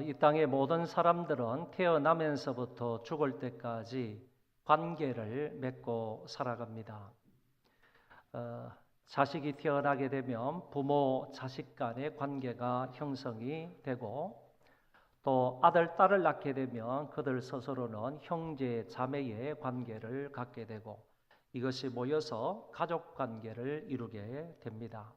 이 땅의 모든 사람들은 태어나면서부터 죽을 때까지 관계를 맺고 살아갑니다. 자식이 태어나게 되면 부모, 자식 간의 관계가 형성이 되고, 또 아들, 딸을 낳게 되면 그들 스스로는 형제, 자매의 관계를 갖게 되고, 이것이 모여서 가족 관계를 이루게 됩니다.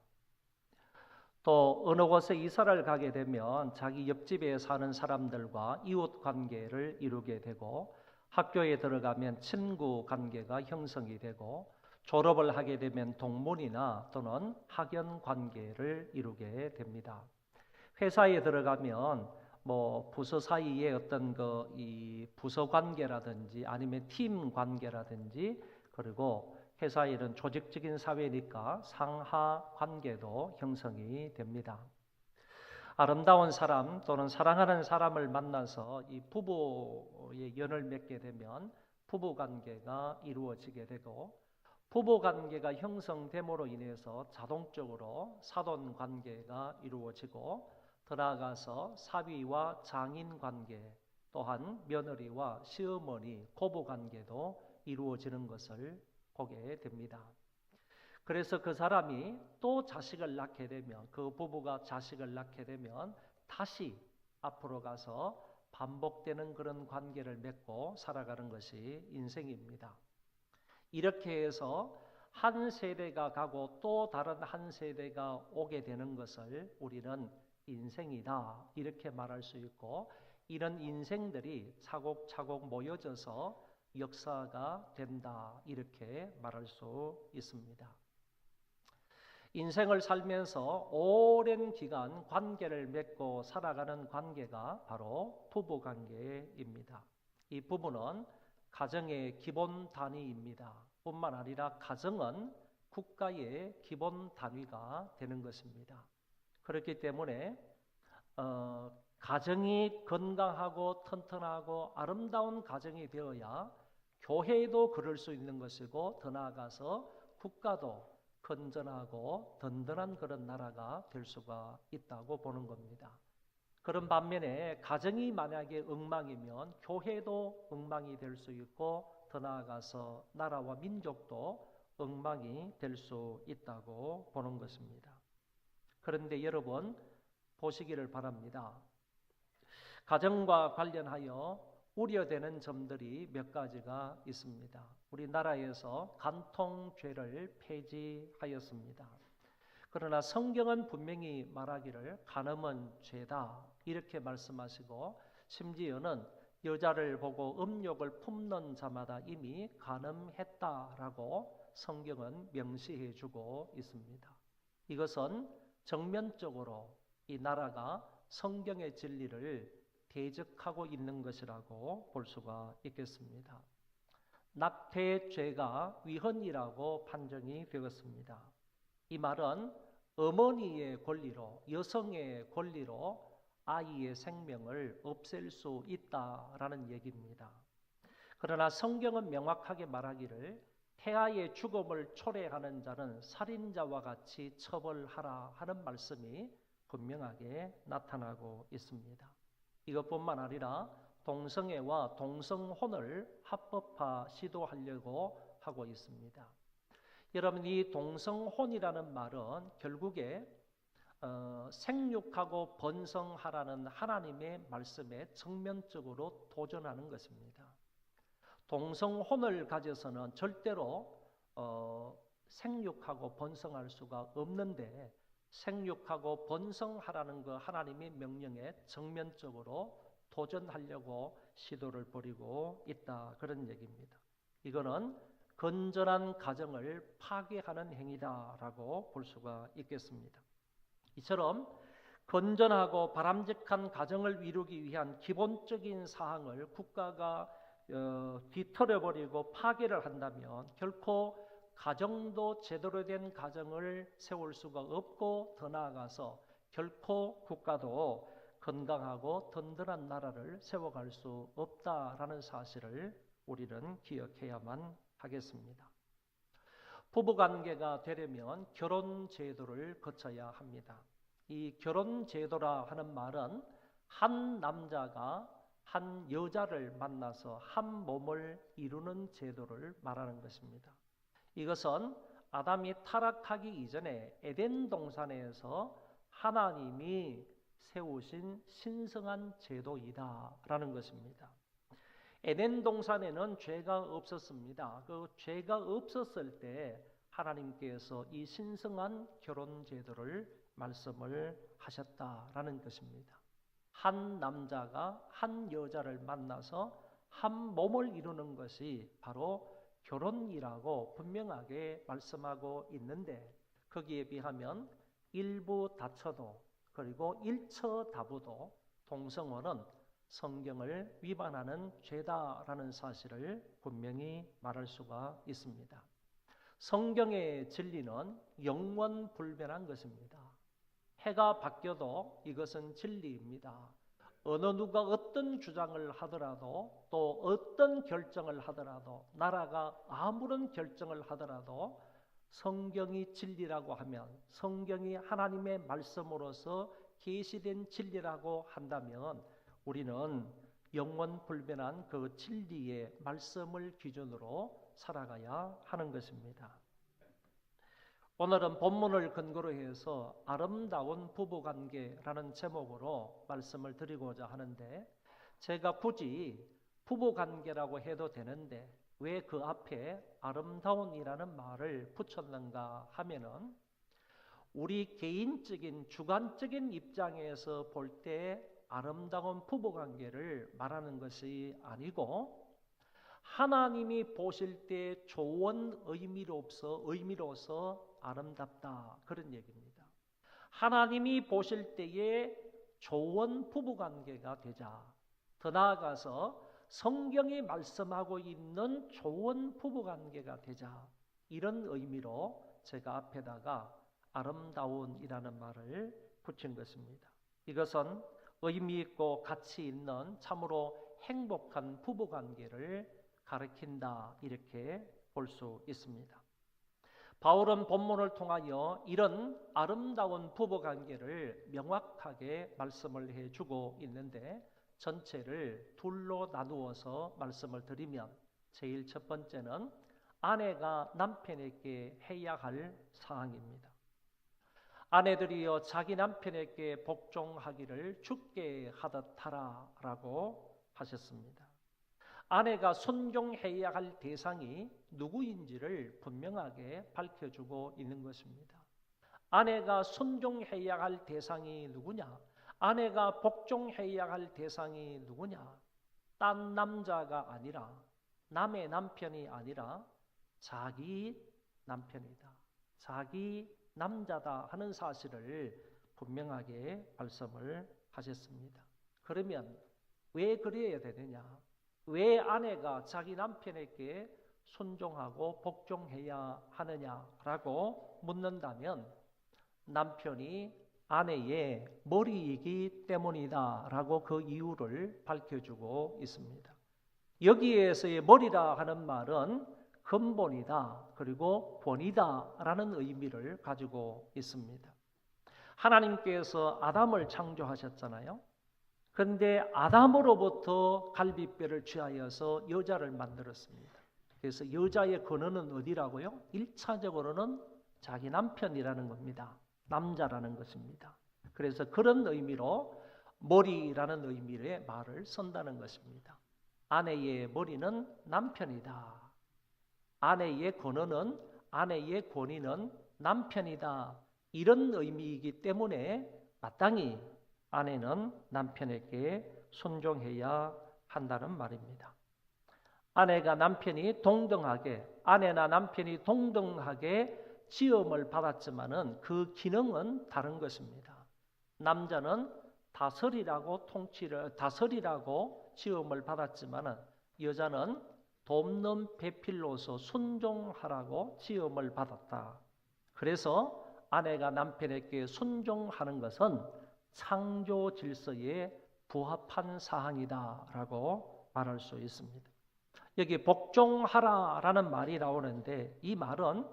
또 어느 곳에 이사를 가게 되면 자기 옆집에 사는 사람들과 이웃 관계를 이루게 되고, 학교에 들어가면 친구 관계가 형성이 되고, 졸업을 하게 되면 동문이나 또는 학연 관계를 이루게 됩니다. 회사에 들어가면 부서 사이에 어떤 이 부서 관계라든지 아니면 팀 관계라든지, 그리고 회사일은 조직적인 사회니까 상하 관계도 형성이 됩니다. 아름다운 사람 또는 사랑하는 사람을 만나서 이 부부의 연을 맺게 되면 부부 관계가 이루어지게 되고, 부부 관계가 형성됨으로 인해서 자동적으로 사돈 관계가 이루어지고, 더 나아가서 사위와 장인 관계, 또한 며느리와 시어머니, 고부 관계도 이루어지는 것을 보게 됩니다. 그래서 그 사람이 또 자식을 낳게 되면, 그 부부가 자식을 낳게 되면 다시 앞으로 가서 반복되는 그런 관계를 맺고 살아가는 것이 인생입니다. 이렇게 해서 한 세대가 가고 또 다른 한 세대가 오게 되는 것을 우리는 인생이다 이렇게 말할 수 있고, 이런 인생들이 차곡차곡 모여져서 역사가 된다 이렇게 말할 수 있습니다. 인생을 살면서 오랜 기간 관계를 맺고 살아가는 관계가 바로 부부관계입니다. 이 부부는 가정의 기본 단위입니다. 뿐만 아니라 가정은 국가의 기본 단위가 되는 것입니다. 그렇기 때문에 가정이 건강하고 튼튼하고 아름다운 가정이 되어야 교회도 그럴 수 있는 것이고, 더 나아가서 국가도 건전하고 든든한 그런 나라가 될 수가 있다고 보는 겁니다. 그런 반면에 가정이 만약에 엉망이면 교회도 엉망이 될 수 있고, 더 나아가서 나라와 민족도 엉망이 될 수 있다고 보는 것입니다. 그런데 여러분 보시기를 바랍니다. 가정과 관련하여 우려되는 점들이 몇 가지가 있습니다. 우리나라에서 간통죄를 폐지하였습니다. 그러나 성경은 분명히 말하기를 간음은 죄다 이렇게 말씀하시고, 심지어는 여자를 보고 음욕을 품는 자마다 이미 간음했다라고 성경은 명시해 주고 있습니다. 이것은 정면적으로 이 나라가 성경의 진리를 대적하고 있는 것이라고 볼 수가 있겠습니다. 납태죄가 위헌이라고 판정이 되었습니다. 이 말은 어머니의 권리로, 여성의 권리로 아이의 생명을 없앨 수 있다라는 얘기입니다. 그러나 성경은 명확하게 말하기를 태아의 죽음을 초래하는 자는 살인자와 같이 처벌하라 하는 말씀이 분명하게 나타나고 있습니다. 이것뿐만 아니라 동성애와 동성혼을 합법화 시도하려고 하고 있습니다. 여러분, 이 동성혼이라는 말은 결국에 생육하고 번성하라는 하나님의 말씀에 정면적으로 도전하는 것입니다. 동성혼을 가져서는 절대로 생육하고 번성할 수가 없는데, 생육하고 번성하라는 그 하나님의 명령에 정면적으로 도전하려고 시도를 벌이고 있다 그런 얘기입니다. 이거는 건전한 가정을 파괴하는 행위다라고 볼 수가 있겠습니다. 이처럼 건전하고 바람직한 가정을 이루기 위한 기본적인 사항을 국가가 뒤틀어버리고 파괴를 한다면 결코 가정도 제대로 된 가정을 세울 수가 없고, 더 나아가서 결코 국가도 건강하고 든든한 나라를 세워갈 수 없다라는 사실을 우리는 기억해야만 하겠습니다. 부부관계가 되려면 결혼제도를 거쳐야 합니다. 이 결혼제도라 하는 말은 한 남자가 한 여자를 만나서 한 몸을 이루는 제도를 말하는 것입니다. 이것은 아담이 타락하기 이전에 에덴 동산에서 하나님이 세우신 신성한 제도이다라는 것입니다. 에덴 동산에는 죄가 없었습니다. 그 죄가 없었을 때 하나님께서 이 신성한 결혼 제도를 말씀을 하셨다라는 것입니다. 한 남자가 한 여자를 만나서 한 몸을 이루는 것이 바로 결혼이라고 분명하게 말씀하고 있는데, 거기에 비하면 일부 다처도 그리고 일처다부도 동성혼은 성경을 위반하는 죄다라는 사실을 분명히 말할 수가 있습니다. 성경의 진리는 영원불변한 것입니다. 해가 바뀌어도 이것은 진리입니다. 어느 누가 어떤 주장을 하더라도, 또 어떤 결정을 하더라도, 나라가 아무런 결정을 하더라도 성경이 진리라고 하면, 성경이 하나님의 말씀으로서 계시된 진리라고 한다면 우리는 영원불변한 그 진리의 말씀을 기준으로 살아가야 하는 것입니다. 오늘은 본문을 근거로 해서 아름다운 부부관계라는 제목으로 말씀을 드리고자 하는데, 제가 굳이 부부관계라고 해도 되는데 왜 그 앞에 아름다운이라는 말을 붙였는가 하면은, 우리 개인적인 주관적인 입장에서 볼 때 아름다운 부부관계를 말하는 것이 아니고, 하나님이 보실 때 좋은 의미로서 아름답다, 그런 얘기입니다. 하나님이 보실 때에 좋은 부부관계가 되자, 더 나아가서 성경이 말씀하고 있는 좋은 부부관계가 되자, 이런 의미로 제가 앞에다가 아름다운이라는 말을 붙인 것입니다. 이것은 의미 있고 가치 있는 참으로 행복한 부부관계를 가리킨다, 이렇게 볼 수 있습니다. 바울은 본문을 통하여 이런 아름다운 부부관계를 명확하게 말씀을 해주고 있는데, 전체를 둘로 나누어서 말씀을 드리면, 제일 첫 번째는 아내가 남편에게 해야 할 사항입니다. 아내들이여 자기 남편에게 복종하기를 주께 하듯 하라라고 하셨습니다. 아내가 순종해야 할 대상이 누구인지를 분명하게 밝혀주고 있는 것입니다. 아내가 순종해야 할 대상이 누구냐? 아내가 복종해야 할 대상이 누구냐? 딴 남자가 아니라, 남의 남편이 아니라 자기 남편이다, 자기 남자다 하는 사실을 분명하게 말씀을 하셨습니다. 그러면 왜 그래야 되느냐? 왜 아내가 자기 남편에게 순종하고 복종해야 하느냐라고 묻는다면, 남편이 아내의 머리이기 때문이다라고 그 이유를 밝혀주고 있습니다. 여기에서의 머리라 하는 말은 근본이다, 그리고 본이다라는 의미를 가지고 있습니다. 하나님께서 아담을 창조하셨잖아요. 그런데 아담으로부터 갈빗뼈를 취하여서 여자를 만들었습니다. 그래서 여자의 근원은 어디라고요? 1차적으로는 자기 남편이라는 겁니다. 남자라는 것입니다. 그래서 그런 의미로 머리라는 의미의 말을 쓴다는 것입니다. 아내의 머리는 남편이다. 아내의 근원은, 아내의 권위는 남편이다. 이런 의미이기 때문에 마땅히 아내는 남편에게 순종해야 한다는 말입니다. 아내나 남편이 동등하게 지음을 받았지만은 그 기능은 다른 것입니다. 남자는 다스리라고 지음을 받았지만은 여자는 돕는 배필로서 순종하라고 지음을 받았다. 그래서 아내가 남편에게 순종하는 것은 창조 질서에 부합한 사항이다라고 말할 수 있습니다. 여기 복종하라라는 말이 나오는데, 이 말은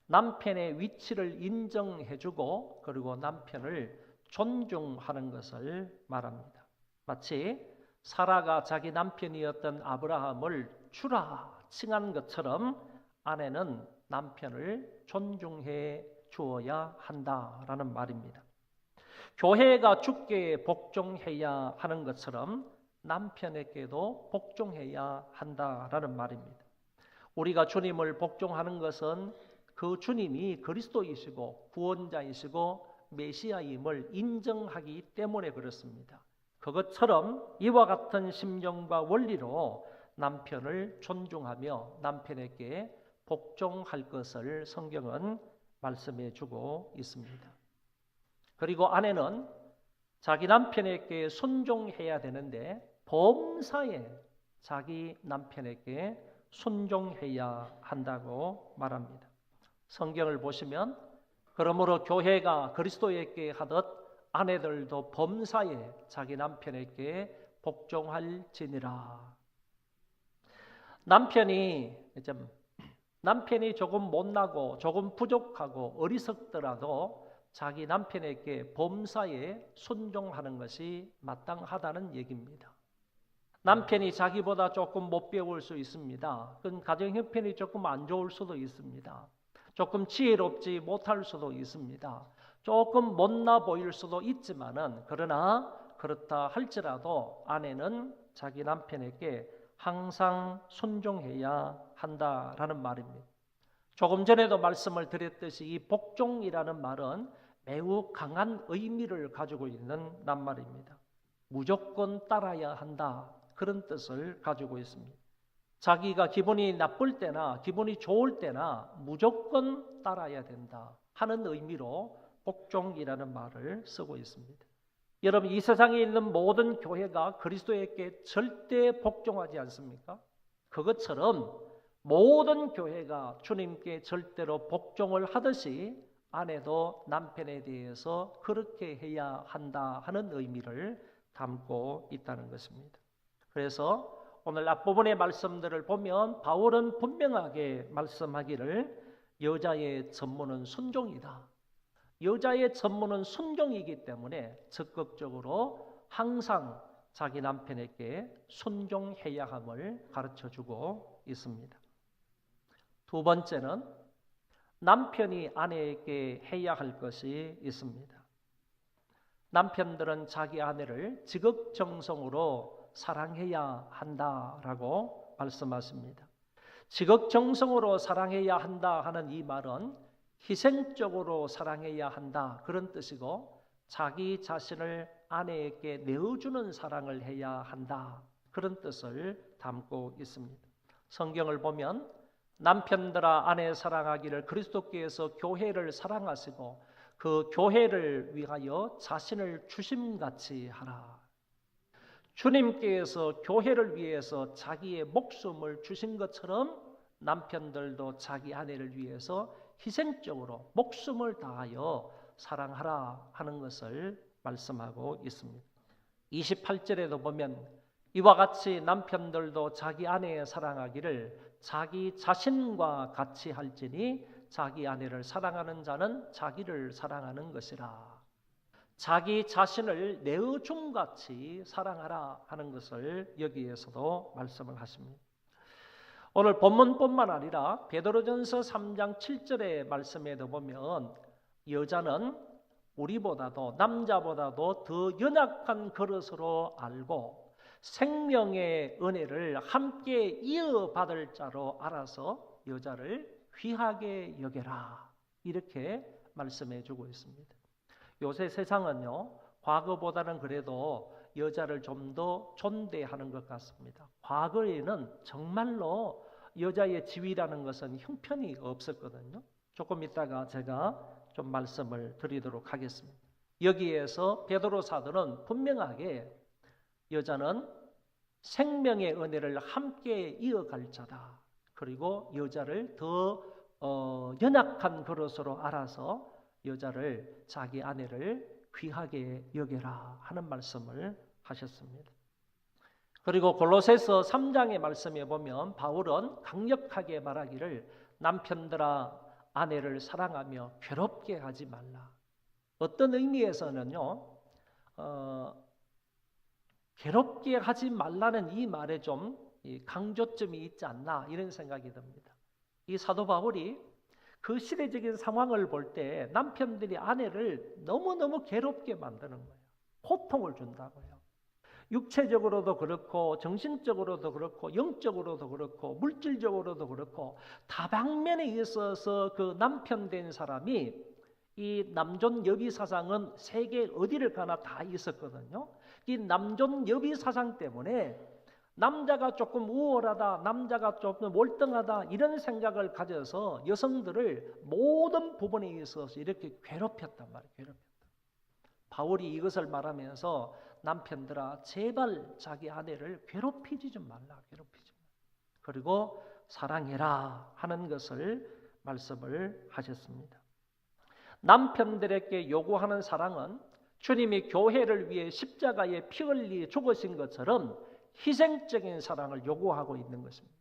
남편의 위치를 인정해주고 그리고 남편을 존중하는 것을 말합니다. 마치 사라가 자기 남편이었던 아브라함을 주라 칭한 것처럼 아내는 남편을 존중해 주어야 한다라는 말입니다. 교회가 주께 복종해야 하는 것처럼 남편에게도 복종해야 한다라는 말입니다. 우리가 주님을 복종하는 것은 그 주님이 그리스도이시고 구원자이시고 메시아임을 인정하기 때문에 그렇습니다. 그것처럼 이와 같은 심정과 원리로 남편을 존중하며 남편에게 복종할 것을 성경은 말씀해 주고 있습니다. 그리고 아내는 자기 남편에게 순종해야 되는데 범사에 자기 남편에게 순종해야 한다고 말합니다. 성경을 보시면 그러므로 교회가 그리스도에게 하듯 아내들도 범사에 자기 남편에게 복종할지니라. 남편이 조금 못나고 조금 부족하고 어리석더라도 자기 남편에게 범사에 순종하는 것이 마땅하다는 얘기입니다. 남편이 자기보다 조금 못 배울 수 있습니다. 그건 가정 형편이 조금 안 좋을 수도 있습니다. 조금 지혜롭지 못할 수도 있습니다. 조금 못나 보일 수도 있지만은 그러나 그렇다 할지라도 아내는 자기 남편에게 항상 순종해야 한다라는 말입니다. 조금 전에도 말씀을 드렸듯이 이 복종이라는 말은 매우 강한 의미를 가지고 있는 낱말입니다. 무조건 따라야 한다 그런 뜻을 가지고 있습니다. 자기가 기분이 나쁠 때나 기분이 좋을 때나 무조건 따라야 된다 하는 의미로 복종이라는 말을 쓰고 있습니다. 여러분, 이 세상에 있는 모든 교회가 그리스도에게 절대 복종하지 않습니까? 그것처럼 모든 교회가 주님께 절대로 복종을 하듯이 아내도 남편에 대해서 그렇게 해야 한다 하는 의미를 담고 있다는 것입니다. 그래서 오늘 앞부분의 말씀들을 보면 바울은 분명하게 말씀하기를 여자의 전문은 순종이다. 여자의 전문은 순종이기 때문에 적극적으로 항상 자기 남편에게 순종해야 함을 가르쳐주고 있습니다. 두 번째는 남편이 아내에게 해야 할 것이 있습니다. 남편들은 자기 아내를 지극정성으로 사랑해야 한다라고 말씀하십니다. 지극정성으로 사랑해야 한다 하는 이 말은 희생적으로 사랑해야 한다 그런 뜻이고 자기 자신을 아내에게 내어주는 사랑을 해야 한다 그런 뜻을 담고 있습니다. 성경을 보면 남편들아 아내 사랑하기를 그리스도께서 교회를 사랑하시고 그 교회를 위하여 자신을 주심같이 하라. 주님께서 교회를 위해서 자기의 목숨을 주신 것처럼 남편들도 자기 아내를 위해서 희생적으로 목숨을 다하여 사랑하라 하는 것을 말씀하고 있습니다. 28절에도 보면 이와 같이 남편들도 자기 아내 사랑하기를 자기 자신과 같이 할지니 자기 아내를 사랑하는 자는 자기를 사랑하는 것이라. 자기 자신을 내어줌같이 사랑하라 하는 것을 여기에서도 말씀을 하십니다. 오늘 본문뿐만 아니라 베드로전서 3장 7절의 말씀에도 보면 여자는 우리보다도 남자보다도 더 연약한 그릇으로 알고 생명의 은혜를 함께 이어받을 자로 알아서 여자를 귀하게 여겨라 이렇게 말씀해 주고 있습니다. 요새 세상은요 과거보다는 그래도 여자를 좀 더 존대하는 것 같습니다. 과거에는 정말로 여자의 지위라는 것은 형편이 없었거든요. 조금 있다가 제가 좀 말씀을 드리도록 하겠습니다. 여기에서 베드로 사도는 분명하게 여자는 생명의 은혜를 함께 이어갈 자다. 그리고 여자를 더 연약한 그릇으로 알아서 여자를 자기 아내를 귀하게 여겨라 하는 말씀을 하셨습니다. 그리고 골로새서 3장의 말씀에 보면 바울은 강력하게 말하기를 남편들아 아내를 사랑하며 괴롭게 하지 말라. 어떤 의미에서는요, 괴롭게 하지 말라는 이 말에 좀 강조점이 있지 않나 이런 생각이 듭니다. 이 사도 바울이 그 시대적인 상황을 볼 때 남편들이 아내를 너무너무 괴롭게 만드는 거예요. 고통을 준다고요. 육체적으로도 그렇고 정신적으로도 그렇고 영적으로도 그렇고 물질적으로도 그렇고 다방면에 있어서 그 남편 된 사람이 이 남존 여비 사상은 세계 어디를 가나 다 있었거든요. 이 남존 여비 사상 때문에 남자가 조금 우월하다, 남자가 조금 월등하다 이런 생각을 가져서 여성들을 모든 부분에 있어서 이렇게 괴롭혔단 말이에요. 괴롭혔다. 바울이 이것을 말하면서 남편들아 제발 자기 아내를 괴롭히지 좀 말라. 괴롭히지 말라. 그리고 사랑해라 하는 것을 말씀을 하셨습니다. 남편들에게 요구하는 사랑은 주님이 교회를 위해 십자가에 피 흘리 죽으신 것처럼 희생적인 사랑을 요구하고 있는 것입니다.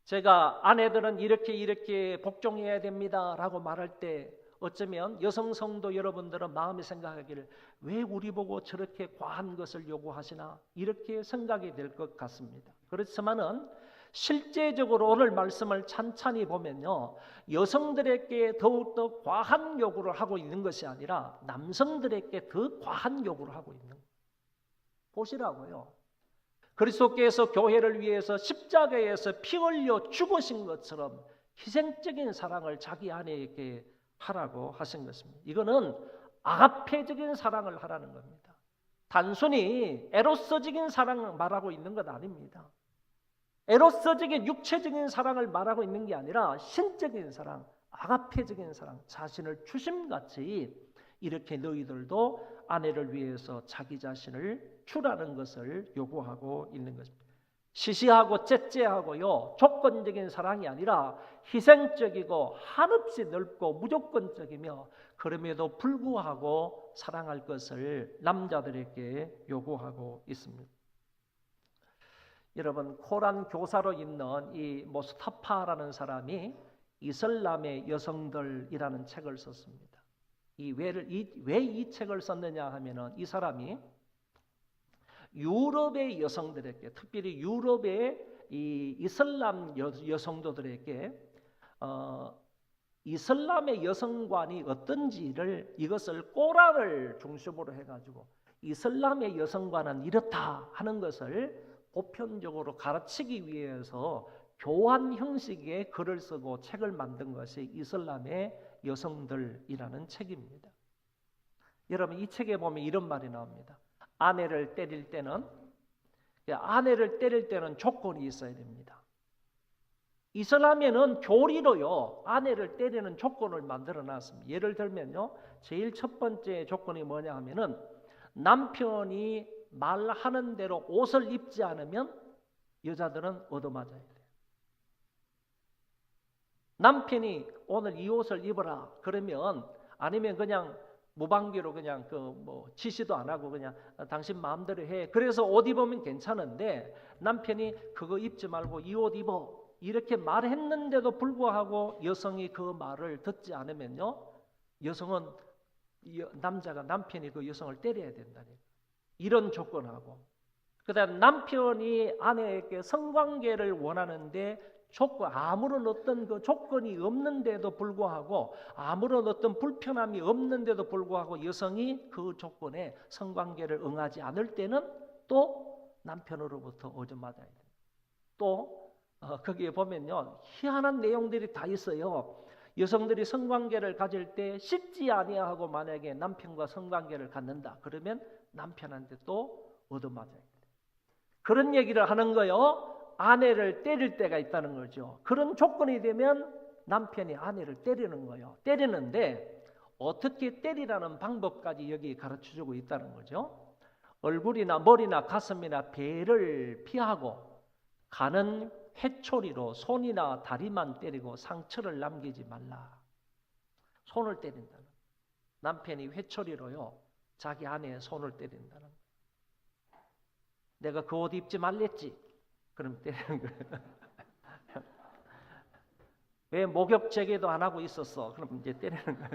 제가 아내들은 이렇게 복종해야 됩니다 라고 말할 때 어쩌면 여성 성도 여러분들은 마음에 생각하기를 왜 우리 보고 저렇게 과한 것을 요구하시나 이렇게 생각이 될 것 같습니다. 그렇지만은 실제적으로 오늘 말씀을 찬찬히 보면요, 여성들에게 더욱더 과한 요구를 하고 있는 것이 아니라 남성들에게 더 과한 요구를 하고 있는 거예요. 보시라고요. 그리스도께서 교회를 위해서 십자가에서 피 흘려 죽으신 것처럼 희생적인 사랑을 자기 아내에게 하라고 하신 것입니다. 이거는 아가페적인 사랑을 하라는 겁니다. 단순히 에로스적인 사랑을 말하고 있는 것 아닙니다. 에로스적인 육체적인 사랑을 말하고 있는 게 아니라 신적인 사랑, 아가페적인 사랑, 자신을 주심같이 이렇게 너희들도 아내를 위해서 자기 자신을 주라는 것을 요구하고 있는 것입니다. 시시하고 째째하고요, 조건적인 사랑이 아니라 희생적이고 한없이 넓고 무조건적이며 그럼에도 불구하고 사랑할 것을 남자들에게 요구하고 있습니다. 여러분, 코란 교사로 있는 이 모스타파라는 사람이 이슬람의 여성들이라는 책을 썼습니다. 왜 이 책을 썼느냐 하면은 이 사람이 유럽의 여성들에게, 특별히 유럽의 이 이슬람 여성도들에게 이슬람의 여성관이 어떤지를 이것을 꼬란을 중심으로 해가지고 이슬람의 여성관은 이렇다 하는 것을 보편적으로 가르치기 위해서 교환 형식의 글을 쓰고 책을 만든 것이 이슬람의 여성들이라는 책입니다. 여러분, 이 책에 보면 이런 말이 나옵니다. 아내를 때릴 때는 조건이 있어야 됩니다. 이슬람에는 교리로요, 아내를 때리는 조건을 만들어 놨습니다. 예를 들면요, 제일 첫 번째 조건이 뭐냐 하면은 남편이 말하는 대로 옷을 입지 않으면 여자들은 얻어맞아야 돼요. 남편이 오늘 이 옷을 입어라 그러면, 아니면 그냥 무방비로 그냥 지시도 안 하고 그냥 당신 마음대로 해. 그래서 옷 입으면 괜찮은데 남편이 그거 입지 말고 이 옷 입어 이렇게 말했는데도 불구하고 여성이 그 말을 듣지 않으면요, 남편이 그 여성을 때려야 된다니. 이런 조건하고, 그다음 남편이 아내에게 성관계를 원하는데 아무런 어떤 그 조건이 없는데도 불구하고, 아무런 어떤 불편함이 없는데도 불구하고 여성이 그 조건에 성관계를 응하지 않을 때는 또 남편으로부터 얻어맞아야 돼요. 또 거기에 보면요, 희한한 내용들이 다 있어요. 여성들이 성관계를 가질 때 씻지 아니하고 만약에 남편과 성관계를 갖는다 그러면 남편한테 또 얻어맞아야 돼요. 그런 얘기를 하는 거요. 아내를 때릴 때가 있다는 거죠. 그런 조건이 되면 남편이 아내를 때리는 거예요. 때리는데 어떻게 때리라는 방법까지 여기 가르쳐주고 있다는 거죠. 얼굴이나 머리나 가슴이나 배를 피하고 가는 회초리로 손이나 다리만 때리고 상처를 남기지 말라. 손을 때린다는, 남편이 회초리로요 자기 아내의 손을 때린다는 거예요. 내가 그 옷 입지 말랬지? 그럼 때리는 거예요. 왜 목욕 제개도 안 하고 있었어? 그럼 이제 때리는 거예요.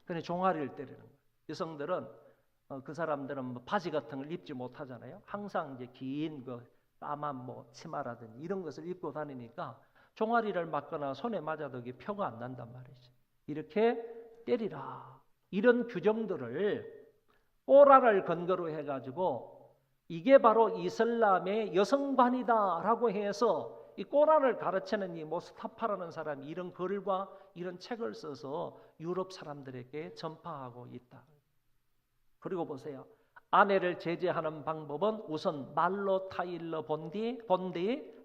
그래 종아리를 때리는 거예요. 여성들은 그 사람들은 뭐 바지 같은 걸 입지 못하잖아요. 항상 이제 긴 그 까만 뭐 치마라든지 이런 것을 입고 다니니까 종아리를 맞거나 손에 맞아도 이게 표가 안 난단 말이지. 이렇게 때리라. 이런 규정들을 꼬라를 근거로 해가지고 이게 바로 이슬람의 여성관이다라고 해서 이 꼬라를 가르치는 이 모스타파라는 사람이 이런 글과 이런 책을 써서 유럽 사람들에게 전파하고 있다. 그리고 보세요. 아내를 제재하는 방법은 우선 말로 타일러 본뒤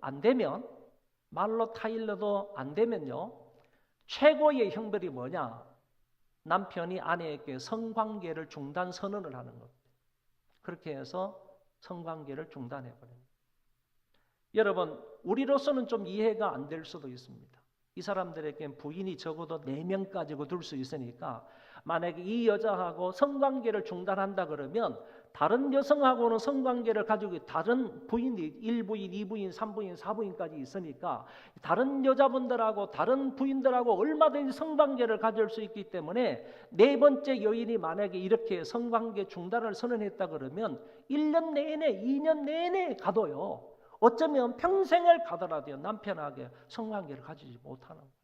안 되면 말로 타일러도 안 되면요. 최고의 형벌이 뭐냐? 남편이 아내에게 성관계를 중단 선언을 하는 겁니다. 그렇게 해서 성관계를 중단해버립니다. 여러분, 우리로서는 좀 이해가 안 될 수도 있습니다. 이 사람들에겐 부인이 적어도 4명까지고 둘 수 있으니까 만약에 이 여자하고 성관계를 중단한다 그러면 다른 여성하고는 성관계를 가지고 다른 부인이 1부인, 2부인, 3부인, 4부인까지 있으니까 다른 여자분들하고 다른 부인들하고 얼마든지 성관계를 가질 수 있기 때문에 네 번째 여인이 만약에 이렇게 성관계 중단을 선언했다 그러면 1년 내내, 2년 내내 가도요. 어쩌면 평생을 가더라도 남편에게 성관계를 가지지 못하는 거예요.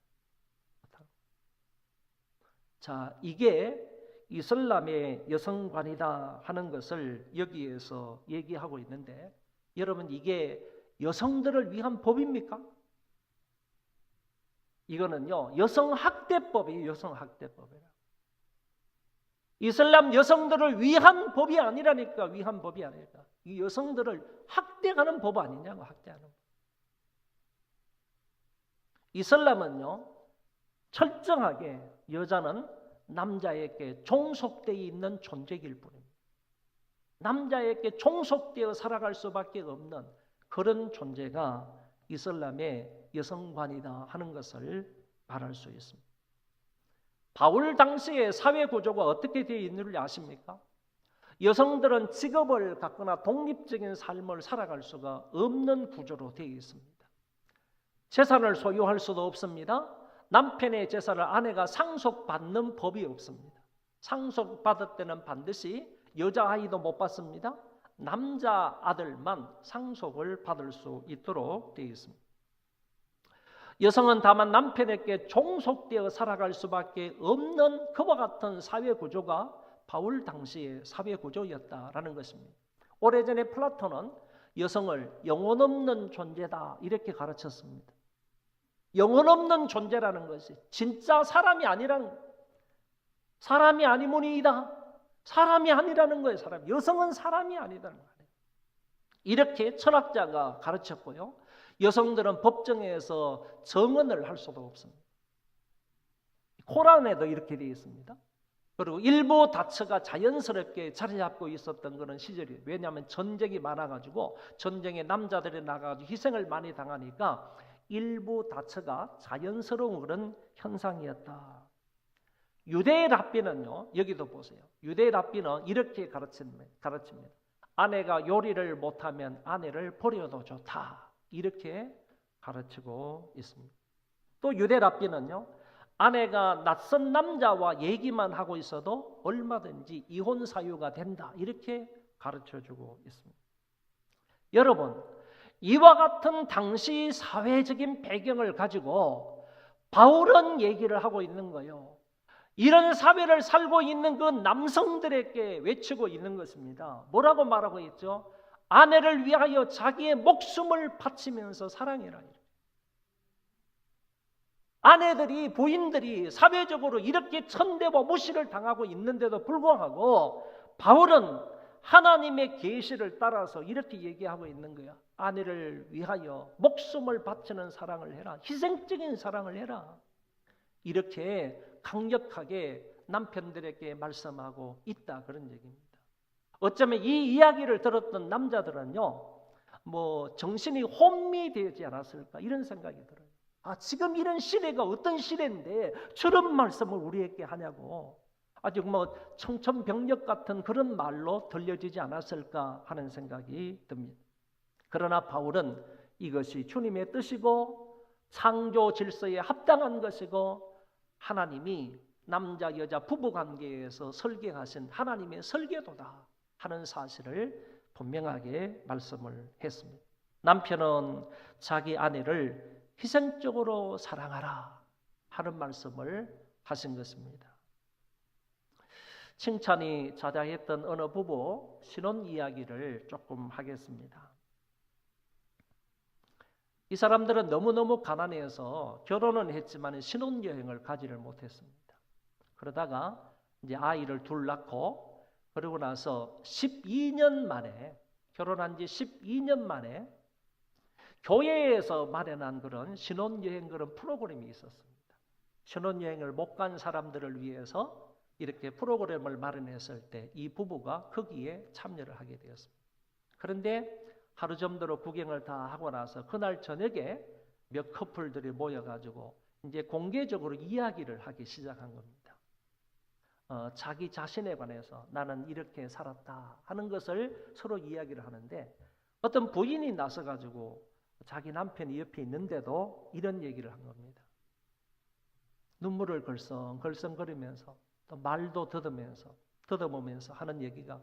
자, 이게 이슬람의 여성관이다 하는 것을 여기에서 얘기하고 있는데 여러분 이게 여성들을 위한 법입니까? 이거는요 여성학대법이에요. 여성학대법이에요. 이슬람 여성들을 위한 법이 아니라니까. 위한 법이 아니니까. 이 여성들을 학대하는 법 아니냐고. 학대하는 법. 이슬람은요 철저하게 여자는 남자에게 종속되어 있는 존재일 뿐입니다. 남자에게 종속되어 살아갈 수밖에 없는 그런 존재가 이슬람의 여성관이다 하는 것을 말할 수 있습니다. 바울 당시의 사회 구조가 어떻게 되어 있는지 아십니까? 여성들은 직업을 갖거나 독립적인 삶을 살아갈 수가 없는 구조로 되어 있습니다. 재산을 소유할 수도 없습니다. 남편의 재산을 아내가 상속받는 법이 없습니다. 상속받을 때는 반드시 여자아이도 못 받습니다. 남자 아들만 상속을 받을 수 있도록 되어 있습니다. 여성은 다만 남편에게 종속되어 살아갈 수밖에 없는 그와 같은 사회 구조가 바울 당시의 사회 구조였다라는 것입니다. 오래전에 플라톤은 여성을 영혼 없는 존재다 이렇게 가르쳤습니다. 영혼 없는 존재라는 것이 진짜 사람이 아니라는 사람이 아니무니이다. 사람이 아니라는 거예요. 사람. 여성은 사람이 아니라는 거예요. 이렇게 철학자가 가르쳤고요. 여성들은 법정에서 정언을 할 수도 없습니다. 코란에도 이렇게 되어 있습니다. 그리고 일부 다처가 자연스럽게 자리 잡고 있었던 그런 시절이에요. 왜냐하면 전쟁이 많아가지고 전쟁에 남자들이 나가가지고 희생을 많이 당하니까 일부 다처가 자연스러운 그런 현상이었다. 유대 랍비는요, 여기도 보세요. 유대 랍비는 이렇게 가르칩니다. 아내가 요리를 못하면 아내를 버려도 좋다. 이렇게 가르치고 있습니다. 또 유대 랍비는요, 아내가 낯선 남자와 얘기만 하고 있어도 얼마든지 이혼 사유가 된다. 이렇게 가르쳐주고 있습니다. 여러분, 이와 같은 당시 사회적인 배경을 가지고 바울은 얘기를 하고 있는 거예요. 이런 사회를 살고 있는 그 남성들에게 외치고 있는 것입니다. 뭐라고 말하고 있죠? 아내를 위하여 자기의 목숨을 바치면서 사랑해라. 아내들이, 부인들이 사회적으로 이렇게 천대와 무시를 당하고 있는데도 불구하고 바울은 하나님의 계시를 따라서 이렇게 얘기하고 있는 거야. 아내를 위하여 목숨을 바치는 사랑을 해라. 희생적인 사랑을 해라. 이렇게 강력하게 남편들에게 말씀하고 있다. 그런 얘기입니다. 어쩌면 이 이야기를 들었던 남자들은요, 뭐 정신이 혼미되지 않았을까 이런 생각이 들어요. 아, 지금 이런 시대가 어떤 시대인데 저런 말씀을 우리에게 하냐고. 아주 뭐 청천벽력 같은 그런 말로 들려지지 않았을까 하는 생각이 듭니다. 그러나 바울은 이것이 주님의 뜻이고 창조 질서에 합당한 것이고 하나님이 남자 여자 부부 관계에서 설계하신 하나님의 설계도다 하는 사실을 분명하게 말씀을 했습니다. 남편은 자기 아내를 희생적으로 사랑하라 하는 말씀을 하신 것입니다. 칭찬이 자자했던 어느 부부 신혼 이야기를 조금 하겠습니다. 이 사람들은 너무너무 가난해서 결혼은 했지만 신혼여행을 가지를 못했습니다. 그러다가 이제 아이를 둘 낳고 그러고 나서 12년 만에 결혼한 지 12년 만에 교회에서 마련한 그런 신혼여행 그런 프로그램이 있었습니다. 신혼여행을 못 간 사람들을 위해서 이렇게 프로그램을 마련했을 때 이 부부가 거기에 참여를 하게 되었습니다. 그런데 하루 정도로 구경을 다 하고 나서 그날 저녁에 몇 커플들이 모여가지고 이제 공개적으로 이야기를 하기 시작한 겁니다. 자기 자신에 관해서 나는 이렇게 살았다 하는 것을 서로 이야기를 하는데 어떤 부인이 나서가지고 자기 남편이 옆에 있는데도 이런 얘기를 한 겁니다. 눈물을 걸썽걸썽거리면서 또 말도 더듬으면서 하는 얘기가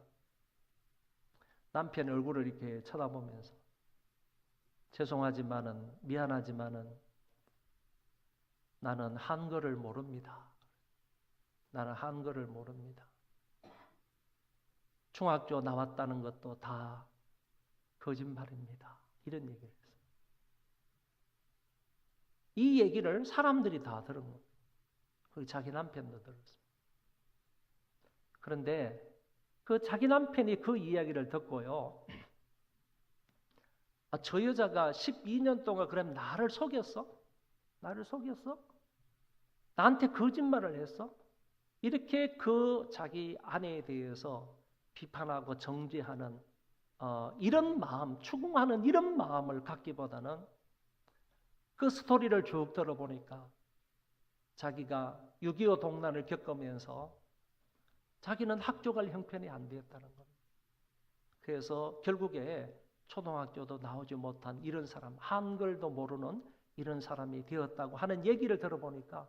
남편의 얼굴을 이렇게 쳐다보면서 죄송하지만은 미안하지만은 나는 한글을 모릅니다. 나는 한글을 모릅니다. 중학교 나왔다는 것도 다 거짓말입니다. 이런 얘기를 했어요. 이 얘기를 사람들이 다 들은 겁니다. 거기 자기 남편도 들었습니다. 그런데 그 자기 남편이 그 이야기를 듣고요. 저 여자가 12년 동안 그럼 나를 속였어? 나를 속였어? 나한테 거짓말을 했어? 이렇게 그 자기 아내에 대해서 비판하고 정죄하는 이런 마음, 추궁하는 이런 마음을 갖기보다는 그 스토리를 쭉 들어보니까 자기가 6.25 동란을 겪으면서 자기는 학교 갈 형편이 안 되었다는 겁니다. 그래서 결국에 초등학교도 나오지 못한 이런 사람, 한글도 모르는 이런 사람이 되었다고 하는 얘기를 들어보니까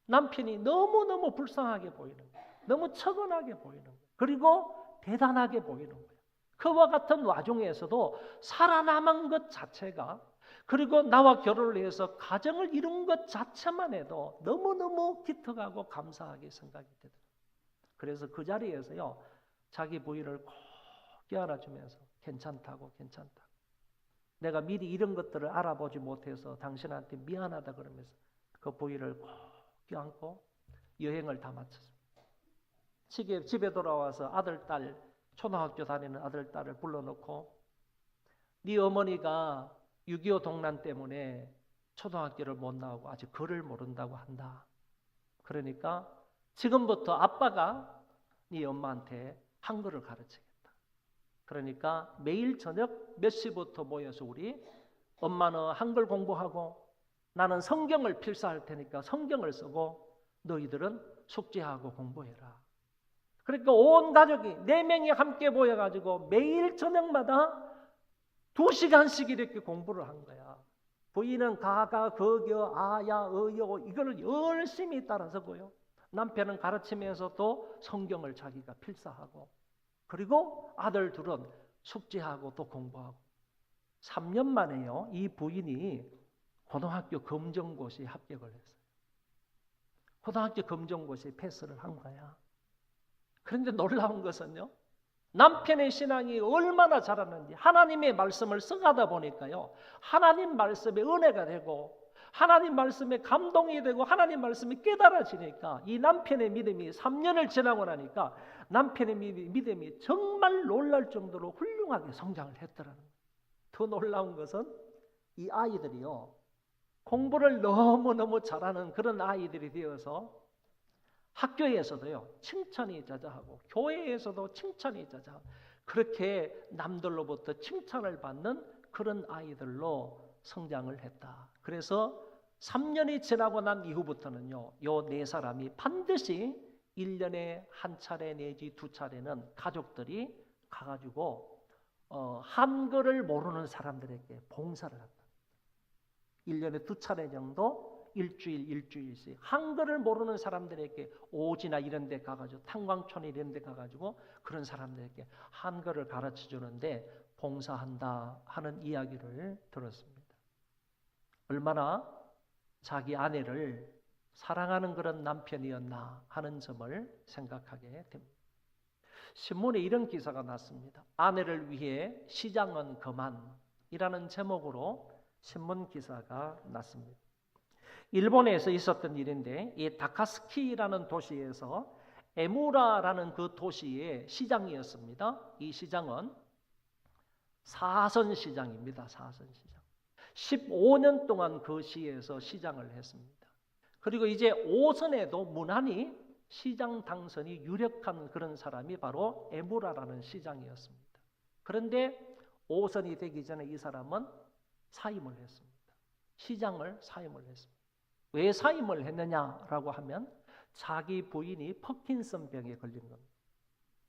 남편이 너무너무 불쌍하게 보이는 거예요. 너무 처근하게 보이는 거예요. 그리고 대단하게 보이는 거예요. 그와 같은 와중에서도 살아남은 것 자체가 그리고 나와 결혼을 해서 가정을 이룬 것 자체만 해도 너무너무 기특하고 감사하게 생각이 되더라고요. 그래서 그 자리에서요 자기 부인을 꼭 껴안아주면서 괜찮다고 내가 미리 이런 것들을 알아보지 못해서 당신한테 미안하다 그러면서 그 부인을 꼭 껴안고 여행을 다 마쳤습니다. 집에 돌아와서 초등학교 다니는 아들, 딸을 불러놓고 네 어머니가 6.25 동란 때문에 초등학교를 못 나오고 아직 글을 모른다고 한다. 그러니까 지금부터 아빠가 네 엄마한테 한글을 가르치겠다. 그러니까 매일 저녁 몇 시부터 모여서 우리 엄마는 한글 공부하고 나는 성경을 필사할 테니까 성경을 쓰고 너희들은 숙제하고 공부해라. 그러니까 온 가족이 4명이 함께 모여가지고 매일 저녁마다 2시간씩 이렇게 공부를 한 거야. 부인은 가가, 거겨, 아야, 어여 이걸 열심히 따라서고요. 남편은 가르치면서 또 성경을 자기가 필사하고 그리고 아들 둘은 숙제하고 또 공부하고 3년 만에요. 이 부인이 고등학교 검정고시에 합격을 했어요. 고등학교 검정고시에 패스를 한 거야. 그런데 놀라운 것은요. 남편의 신앙이 얼마나 자랐는지 하나님의 말씀을 써가다 보니까요. 하나님 말씀에 은혜가 되고 하나님 말씀에 감동이 되고 하나님 말씀이 깨달아지니까 이 남편의 믿음이 3년을 지나고 나니까 남편의 믿음이 정말 놀랄 정도로 훌륭하게 성장을 했더라는 거예요. 더 놀라운 것은 이 아이들이요. 공부를 너무너무 잘하는 그런 아이들이 되어서 학교에서도요. 칭찬이 자자하고 교회에서도 칭찬이 자자하고 그렇게 남들로부터 칭찬을 받는 그런 아이들로 성장을 했다. 그래서 3년이 지나고 난 이후부터는요. 요 4사람이 반드시 1년에 한 차례 내지 2차례는 가족들이 가가지고 한글을 모르는 사람들에게 봉사를 한다. 1년에 2차례 정도 일주일씩 한글을 모르는 사람들에게 오지나 이런 데 가가지고 탄광촌 이런 데 가가지고 그런 사람들에게 한글을 가르쳐 주는데 봉사한다 하는 이야기를 들었습니다. 얼마나 자기 아내를 사랑하는 그런 남편이었나 하는 점을 생각하게 됩니다. 신문에 이런 기사가 났습니다. 아내를 위해 시장은 그만이라는 제목으로 신문 기사가 났습니다. 일본에서 있었던 일인데 이 다카스키라는 도시에서 에무라라는 그 도시의 시장이었습니다. 이 시장은 사선 시장입니다. 사선 시장. 15년 동안 그 시에서 시장을 했습니다. 그리고 이제 5선에도 무난히 시장 당선이 유력한 그런 사람이 바로 에무라라는 시장이었습니다. 그런데 5선이 되기 전에 이 사람은 사임을 했습니다. 시장을 사임을 했습니다. 왜 사임을 했느냐라고 하면 자기 부인이 퍼킨슨병에 걸린 겁니다.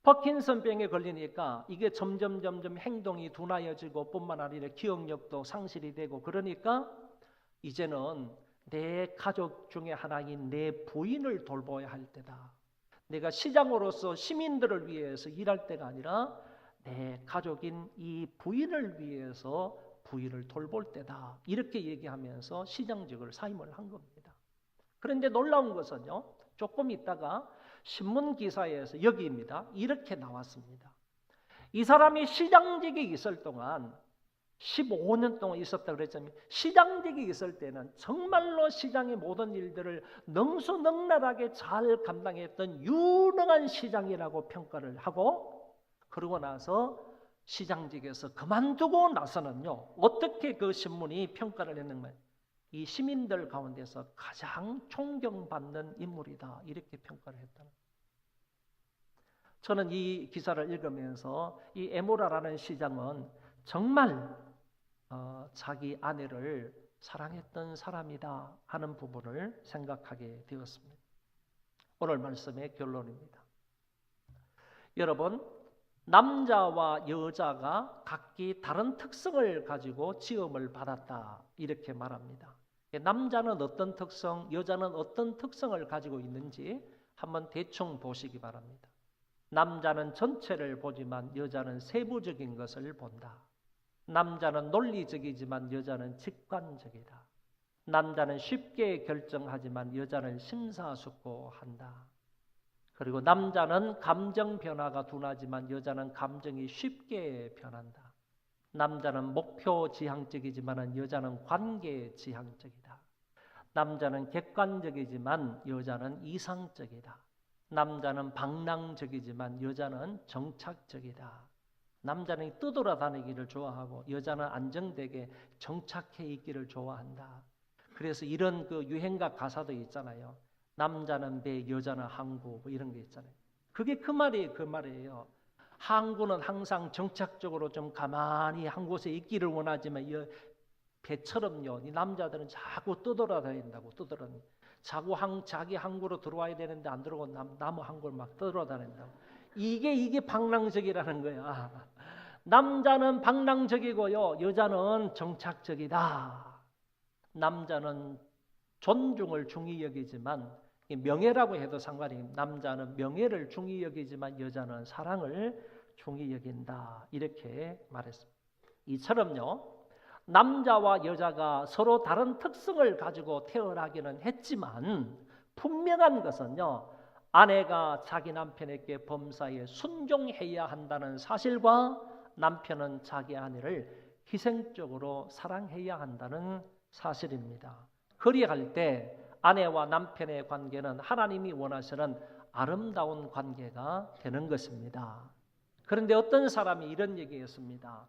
퍼킨슨병에 걸리니까 이게 점점 행동이 둔하여지고 뿐만 아니라 기억력도 상실이 되고 그러니까 이제는 내 가족 중에 하나인 내 부인을 돌봐야 할 때다. 내가 시장으로서 시민들을 위해서 일할 때가 아니라 내 가족인 이 부인을 위해서 부인을 돌볼 때다. 이렇게 얘기하면서 시장직을 사임을 한 겁니다. 그런데 놀라운 것은요. 조금 있다가 신문 기사에서 여기입니다. 이렇게 나왔습니다. 이 사람이 시장직에 있을 동안 15년 동안 있었다고 그랬잖아요. 시장직에 있을 때는 정말로 시장의 모든 일들을 능수능란하게 잘 감당했던 유능한 시장이라고 평가를 하고 그러고 나서 시장직에서 그만두고 나서는요. 어떻게 그 신문이 평가를 했는가? 이 시민들 가운데서 가장 존경받는 인물이다. 이렇게 평가를 했다는 거예요. 저는 이 기사를 읽으면서 이 에모라라는 시장은 정말 자기 아내를 사랑했던 사람이다 하는 부분을 생각하게 되었습니다. 오늘 말씀의 결론입니다. 여러분, 남자와 여자가 각기 다른 특성을 가지고 지음을 받았다 이렇게 말합니다. 남자는 어떤 특성, 여자는 어떤 특성을 가지고 있는지 한번 대충 보시기 바랍니다. 남자는 전체를 보지만 여자는 세부적인 것을 본다. 남자는 논리적이지만 여자는 직관적이다. 남자는 쉽게 결정하지만 여자는 심사숙고한다. 그리고 남자는 감정 변화가 둔하지만 여자는 감정이 쉽게 변한다. 남자는 목표 지향적이지만 여자는 관계 지향적이다. 남자는 객관적이지만 여자는 이상적이다. 남자는 방랑적이지만 여자는 정착적이다. 남자는 떠돌아다니기를 좋아하고 여자는 안정되게 정착해 있기를 좋아한다. 그래서 이런 그 유행가 가사도 있잖아요. 남자는 배, 여자는 항구 뭐 이런 게 있잖아요. 그게 그 말이에요. 항구는 항상 정착적으로 좀 가만히 한 곳에 있기를 원하지만 이 배처럼요. 이 남자들은 자꾸 떠돌아다닌다고 자기 항구로 들어와야 되는데 안 들어오고 나무 항구를 막 떠돌아다닌다고. 이게 방랑적이라는 거야. 남자는 방랑적이고요. 여자는 정착적이다. 남자는 존중을 중히 여기지만 명예라고 해도 상관이 없습니다. 남자는 명예를 중히 여기지만 여자는 사랑을 중히 여긴다. 이렇게 말했습니다. 이처럼요. 남자와 여자가 서로 다른 특성을 가지고 태어나기는 했지만 분명한 것은요. 아내가 자기 남편에게 범사에 순종해야 한다는 사실과 남편은 자기 아내를 희생적으로 사랑해야 한다는 사실입니다. 그리할 때 아내와 남편의 관계는 하나님이 원하시는 아름다운 관계가 되는 것입니다. 그런데 어떤 사람이 이런 얘기했습니다.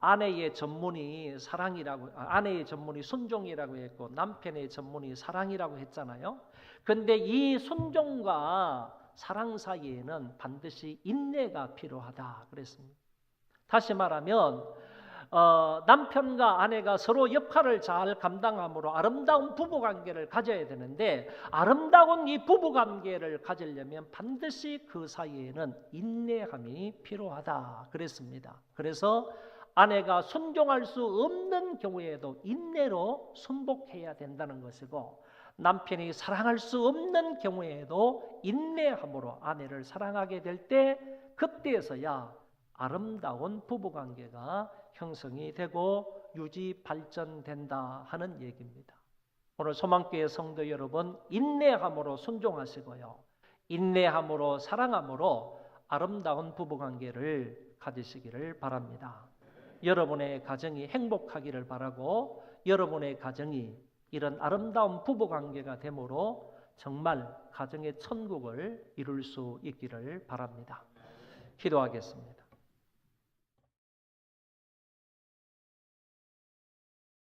아내의 전문이 사랑이라고, 아내의 전문이 순종이라고 했고 남편의 전문이 사랑이라고 했잖아요. 그런데 이 순종과 사랑 사이에는 반드시 인내가 필요하다 그랬습니다. 다시 말하면 남편과 아내가 서로 역할을 잘 감당함으로 아름다운 부부관계를 가져야 되는데 아름다운 이 부부관계를 가지려면 반드시 그 사이에는 인내함이 필요하다 그랬습니다. 그래서 아내가 순종할 수 없는 경우에도 인내로 순복해야 된다는 것이고, 남편이 사랑할 수 없는 경우에도 인내함으로 아내를 사랑하게 될 때, 그때에서야 아름다운 부부관계가 형성이 되고 유지 발전된다 하는 얘기입니다. 오늘 소망교회 성도 여러분, 인내함으로 순종하시고요, 인내함으로 사랑함으로 아름다운 부부관계를 가지시기를 바랍니다. 여러분의 가정이 행복하기를 바라고, 여러분의 가정이 이런 아름다운 부부관계가 되므로 정말 가정의 천국을 이룰 수 있기를 바랍니다. 기도하겠습니다.